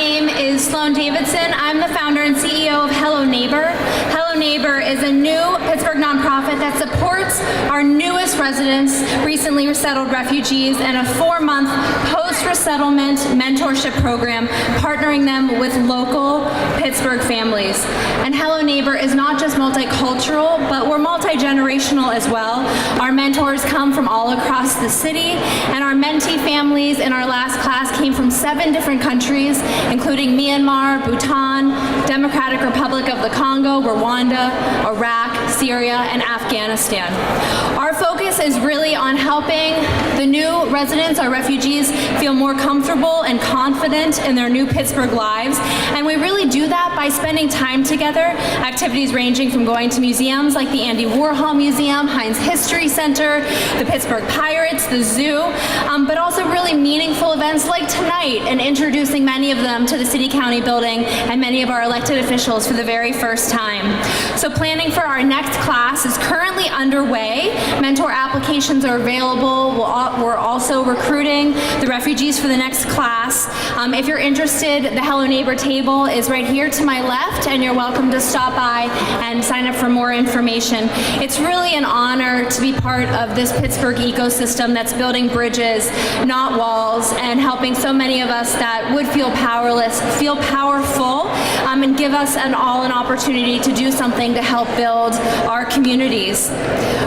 name is Sloan Davidson. I'm the founder and CEO of Hello Neighbor. Hello Neighbor is a new Pittsburgh nonprofit that supports our newest residents, recently resettled refugees, and a 4-month post-resettlement mentorship program, partnering them with local Pittsburgh families. And Hello Neighbor is not just multicultural, but we're multi-generational as well. Our mentors come from all across the city, and our mentee families in our last class came from 7 different countries, including Myanmar, Bhutan, Democratic Republic of the Congo, Rwanda, Iraq, Syria, and Afghanistan. Our focus is really on helping the new residents, our refugees, feel more comfortable and confident in their new Pittsburgh lives. And we really do that by spending time together, activities ranging from going to museums like the Andy Warhol Museum, Heinz History Center, the Pittsburgh Pirates, the zoo, but also really meaningful events like tonight, and introducing many of them to the City County building and many of our elected officials for the very first time. So planning for our next class is currently underway. Mentor applications are available. We're also recruiting the refugees for the next class. If you're interested, the Hello Neighbor table is right here to my left, and you're welcome to stop by and sign up for more information. It's really an honor to be part of this Pittsburgh ecosystem that's building bridges, not walls, and helping so many of us that would feel powerless feel powerful, and give us an opportunity to do something to help build our communities.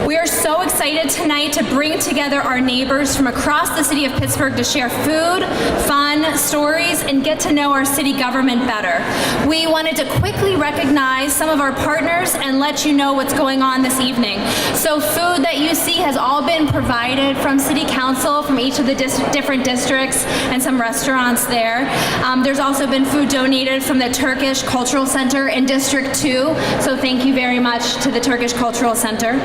We are so excited tonight to bring together our neighbors from across the city of Pittsburgh to share food, fun, stories, and get to know our city government better. We wanted to quickly recognize some of our partners and let you know what's going on this evening. So food that you see has all been provided from City Council, from each of the different districts, and some restaurants there. There's also been food donated from the Turkish Cultural Center in District 2, so thank you very much to the Turkish Cultural Center.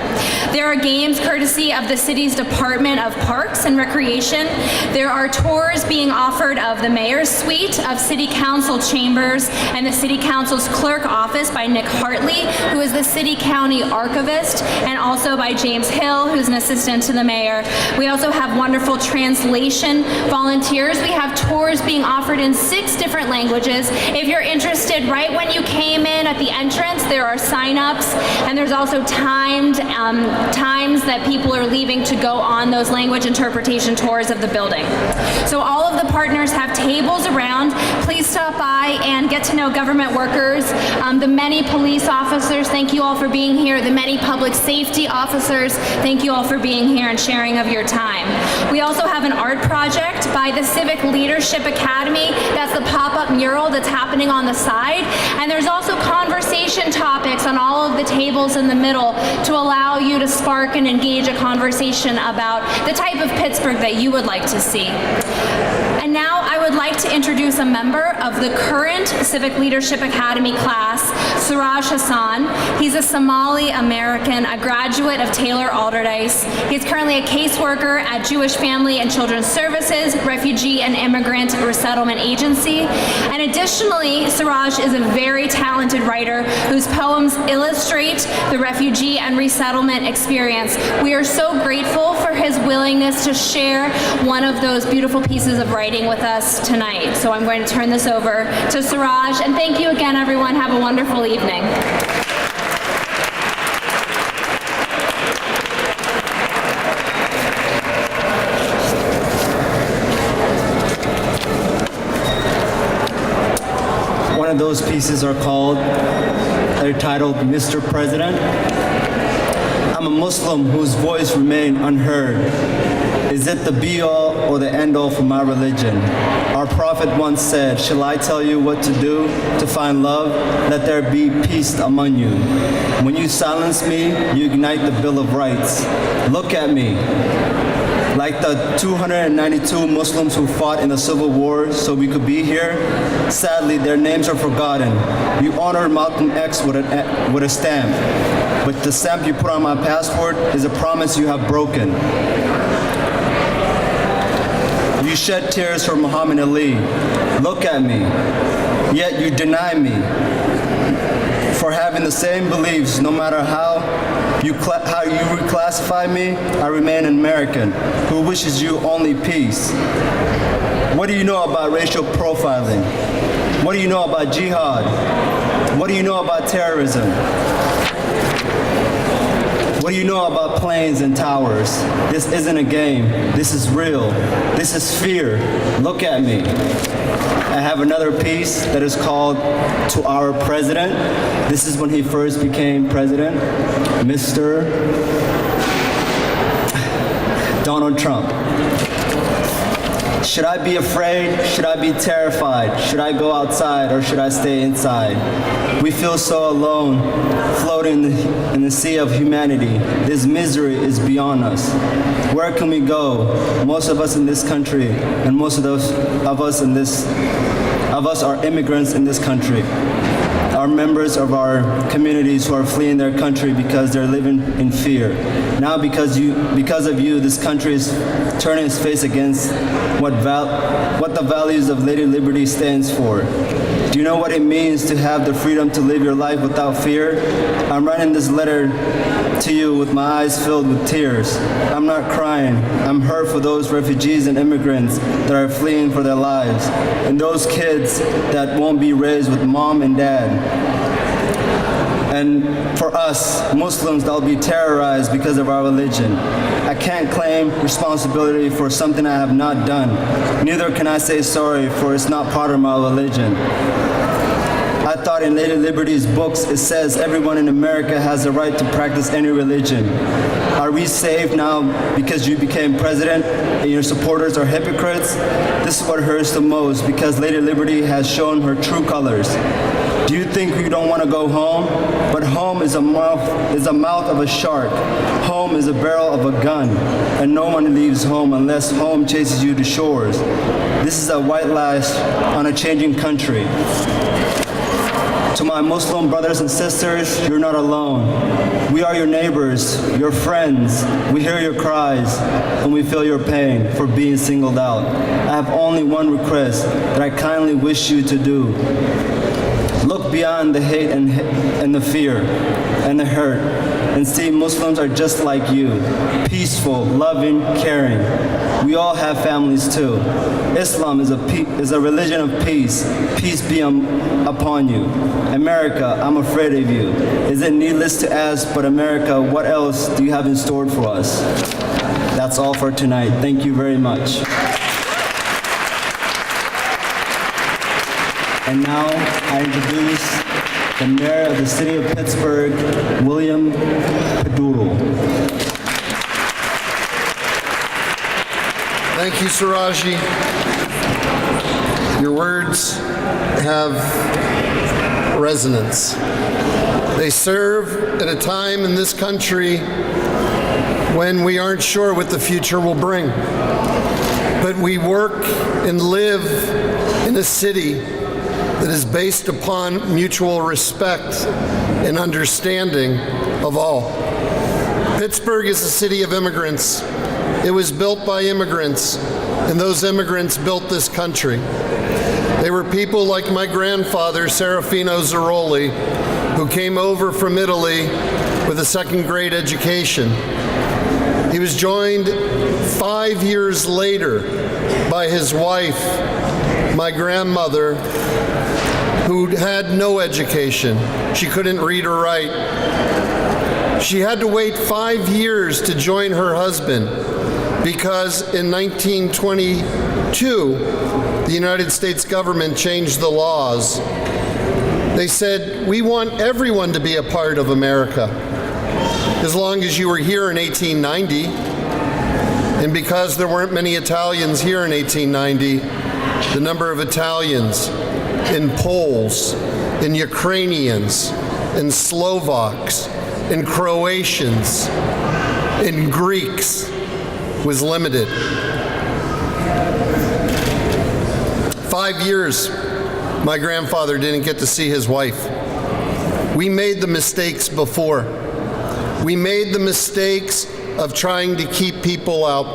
There are games courtesy of the city's Department of Parks and Recreation. There are tours being offered of the Mayor's Suite, of City Council chambers, and the City Council's clerk office by Nick Hartley, who is the City County Archivist, and also by James Hill, who's an assistant to the mayor. We also have wonderful translation volunteers. We have tours being offered in 6 different languages. If you're interested, right when you came in at the entrance, there are sign-ups, and there's also times that people are leaving to go on those language interpretation tours of the building. So all of the partners have tables around. Please stop by and get to know government workers, the many police officers, thank you all for being here, the many public safety officers, thank you all for being here and sharing of your time. We also have an art project by the Civic Leadership Academy. That's the pop-up mural that's happening on the side. And there's also conversation topics on all of the tables in the middle to allow you to spark and engage a conversation about the type of Pittsburgh that you would like to see. And now I would like to introduce a member of the current Civic Leadership Academy class, Suraj Hassan. He's a Somali American, a graduate of Taylor Alderdice. He's currently a caseworker at Jewish Family and Children's Services, Refugee and Immigrant Resettlement Agency. And additionally, Suraj is a very talented writer whose poems illustrate the refugee and resettlement experience. We are so grateful for his willingness to share one of those beautiful pieces of writing with us tonight. So I'm going to turn this over to Suraj, and thank you again, everyone. Have a wonderful evening. One of those pieces are titled Mr. President. I'm a Muslim whose voice remained unheard. Is it the be-all or the end-all for my religion? Our prophet once said, shall I tell you what to do to find love? Let there be peace among you. When you silence me, you ignite the Bill of Rights. Look at me. Like the 292 Muslims who fought in the Civil War so we could be here, sadly, their names are forgotten. You honored Malcolm X with a stamp, but the stamp you put on my passport is a promise you have broken. You shed tears for Muhammad Ali. Look at me. Yet you deny me for having the same beliefs. No matter how you reclassify me, I remain an American who wishes you only peace. What do you know about racial profiling? What do you know about jihad? What do you know about terrorism? What do you know about planes and towers? This isn't a game. This is real. This is fear. Look at me. I have another piece that is called To Our President. This is when he first became president, Mr. Donald Trump. Should I be afraid? Should I be terrified? Should I go outside or should I stay inside? We feel so alone, floating in the sea of humanity. This misery is beyond us. Where can we go? Most of us in this country, and most of us are immigrants in this country. Are members of our communities who are fleeing their country because they're living in fear. Now because of you, this country is turning its face against what the values of Lady Liberty stands for. Do you know what it means to have the freedom to live your life without fear? I'm writing this letter to you with my eyes filled with tears. I'm not crying. I'm hurt for those refugees and immigrants that are fleeing for their lives, and those kids that won't be raised with mom and dad. And for us, Muslims that will be terrorized because of our religion. I can't claim responsibility for something I have not done. Neither can I say sorry, for it's not part of my religion. I thought in Lady Liberty's books it says everyone in America has the right to practice any religion. Are we saved now because you became president and your supporters are hypocrites? This is what hurts the most, because Lady Liberty has shown her true colors. Do you think we don't want to go home? But home is a mouth of a shark. Home is a barrel of a gun. And no one leaves home unless home chases you to shores. This is a white lash on a changing country. To my Muslim brothers and sisters, you're not alone. We are your neighbors, your friends. We hear your cries, and we feel your pain for being singled out. I have only one request that I kindly wish you to do. Look beyond the hate and the fear and the hurt, and see Muslims are just like you, peaceful, loving, caring. We all have families too. Islam is a religion of peace. Peace be upon you. America, I'm afraid of you. Is it needless to ask, but America, what else do you have in store for us? That's all for tonight. Thank you very much. And now I introduce the mayor of the city of Pittsburgh, William Peduto. Thank you, Siraji. Your words have resonance. They serve at a time in this country when we aren't sure what the future will bring. But we work and live in a city that is based upon mutual respect and understanding of all. Pittsburgh is a city of immigrants. It was built by immigrants, and those immigrants built this country. They were people like my grandfather, Serafino Zeroli, who came over from Italy with a second-grade education. He was joined 5 years later by his wife, my grandmother, who had no education. She couldn't read or write. She had to wait 5 years to join her husband because in 1922, the United States government changed the laws. They said, we want everyone to be a part of America, as long as you were here in 1890. And because there weren't many Italians here in 1890, the number of Italians and Poles and Ukrainians and Slovaks and Croatians and Greeks was limited. 5 years, my grandfather didn't get to see his wife. We made the mistakes before. We made the mistakes of trying to keep people out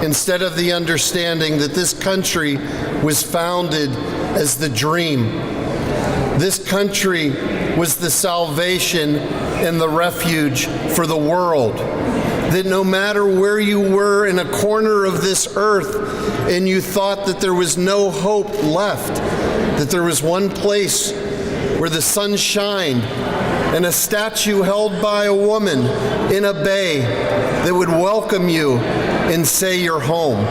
instead of the understanding that this country was founded as the dream. This country was the salvation and the refuge for the world. That no matter where you were in a corner of this earth and you thought that there was no hope left, that there was one place where the sun shined and a statue held by a woman in a bay that would welcome you and say you're home.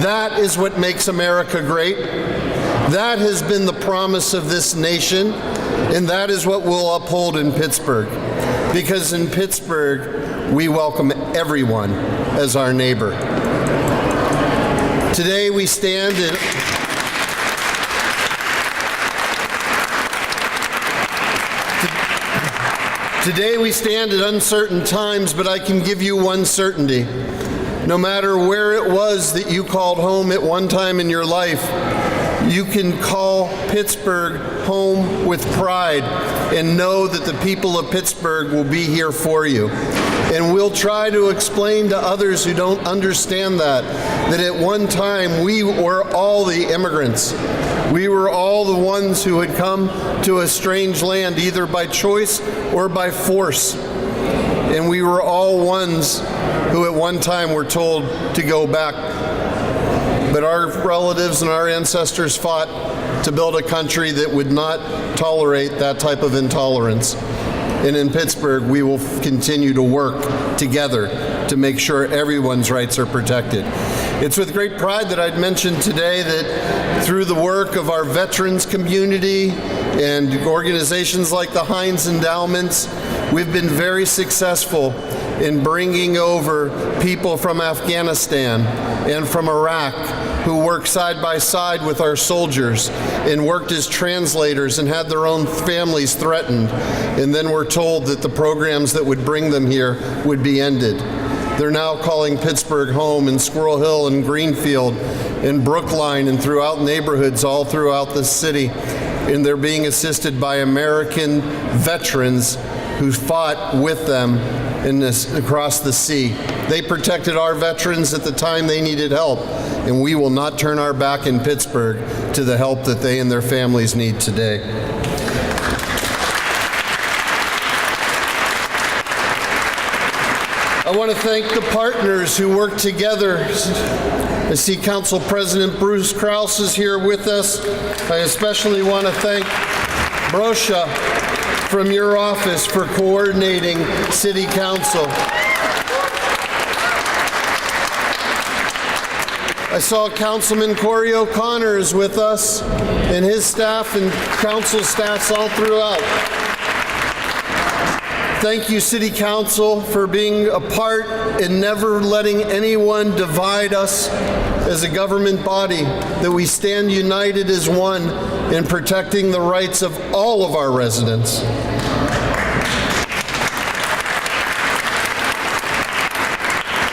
That is what makes America great. That has been the promise of this nation, and that is what we'll uphold in Pittsburgh. Because in Pittsburgh, we welcome everyone as our neighbor. Today we stand in Today we stand at uncertain times, but I can give you one certainty. No matter where it was that you called home at one time in your life, you can call Pittsburgh home with pride and know that the people of Pittsburgh will be here for you. And we'll try to explain to others who don't understand that at one time we were all the immigrants. We were all the ones who had come to a strange land, either by choice or by force. And we were all ones who at one time were told to go back. But our relatives and our ancestors fought to build a country that would not tolerate that type of intolerance. And in Pittsburgh, we will continue to work together to make sure everyone's rights are protected. It's with great pride that I'd mention today that through the work of our veterans community and organizations like the Heinz Endowments, we've been very successful in bringing over people from Afghanistan and from Iraq who worked side by side with our soldiers and worked as translators and had their own families threatened, and then were told that the programs that would bring them here would be ended. They're now calling Pittsburgh home in Squirrel Hill and Greenfield, in Brookline, and throughout neighborhoods all throughout the city. And they're being assisted by American veterans who fought with them across the sea. They protected our veterans at the time they needed help, and we will not turn our back in Pittsburgh to the help that they and their families need today. I want to thank the partners who work together. I see Council President Bruce Krause is here with us. I especially want to thank Brosha from your office for coordinating City Council. I saw Councilman Corey O'Connor is with us, and his staff and council staffs all throughout. Thank you, City Council, for being a part and never letting anyone divide us as a government body, that we stand united as one in protecting the rights of all of our residents.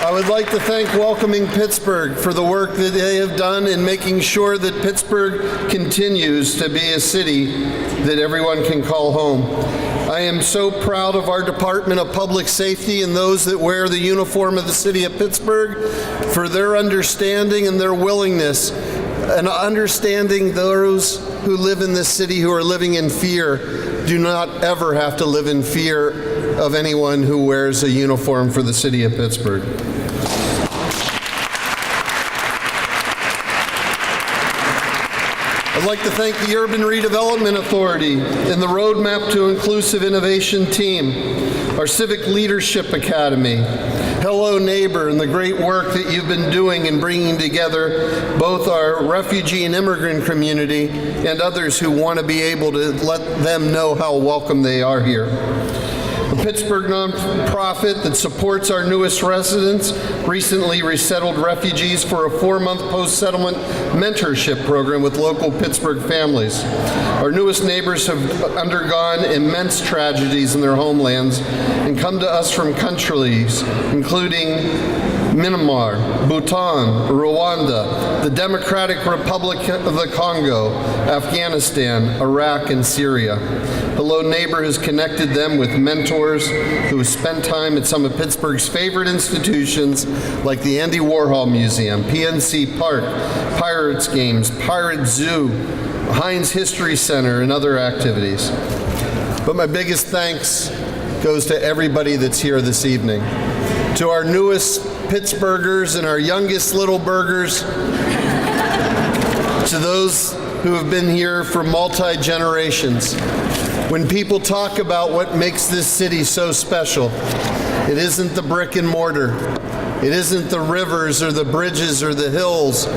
I would like to thank Welcoming Pittsburgh for the work that they have done in making sure that Pittsburgh continues to be a city that everyone can call home. I am so proud of our Department of Public Safety and those that wear the uniform of the City of Pittsburgh for their understanding and their willingness, and understanding those who live in this city who are living in fear do not ever have to live in fear of anyone who wears a uniform for the City of Pittsburgh. I'd like to thank the Urban Redevelopment Authority and the Roadmap to Inclusive Innovation team, our Civic Leadership Academy, Hello Neighbor, and the great work that you've been doing in bringing together both our refugee and immigrant community and others who want to be able to let them know how welcome they are here. A Pittsburgh nonprofit that supports our newest residents recently resettled refugees for a 4-month post-settlement mentorship program with local Pittsburgh families. Our newest neighbors have undergone immense tragedies in their homelands and come to us from countries including Myanmar, Bhutan, Rwanda, the Democratic Republic of the Congo, Afghanistan, Iraq, and Syria. Hello Neighbor has connected them with mentors who have spent time at some of Pittsburgh's favorite institutions like the Andy Warhol Museum, PNC Park, Pirates Games, Pirate Zoo, Heinz History Center, and other activities. But my biggest thanks goes to everybody that's here this evening. To our newest Pittsburghers and our youngest little burgers, to those who have been here for multi-generations. When people talk about what makes this city so special, it isn't the brick and mortar. It isn't the rivers or the bridges or the hills.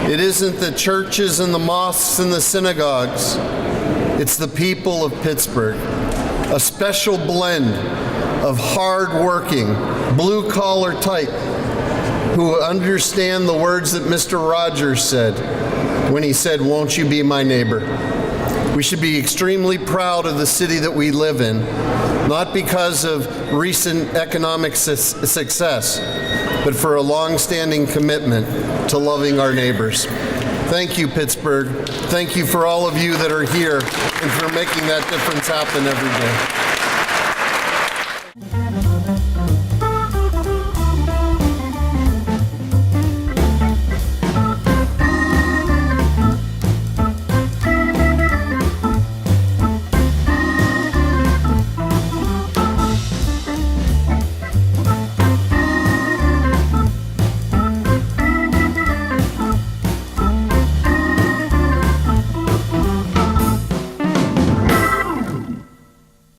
It isn't the churches and the mosques and the synagogues. It's the people of Pittsburgh, a special blend of hard-working, blue-collar type who understand the words that Mr. Rogers said when he said, "Won't you be my neighbor?" We should be extremely proud of the city that we live in, not because of recent economic success, but for a long-standing commitment to loving our neighbors. Thank you, Pittsburgh. Thank you for all of you that are here and for making that difference happen every day.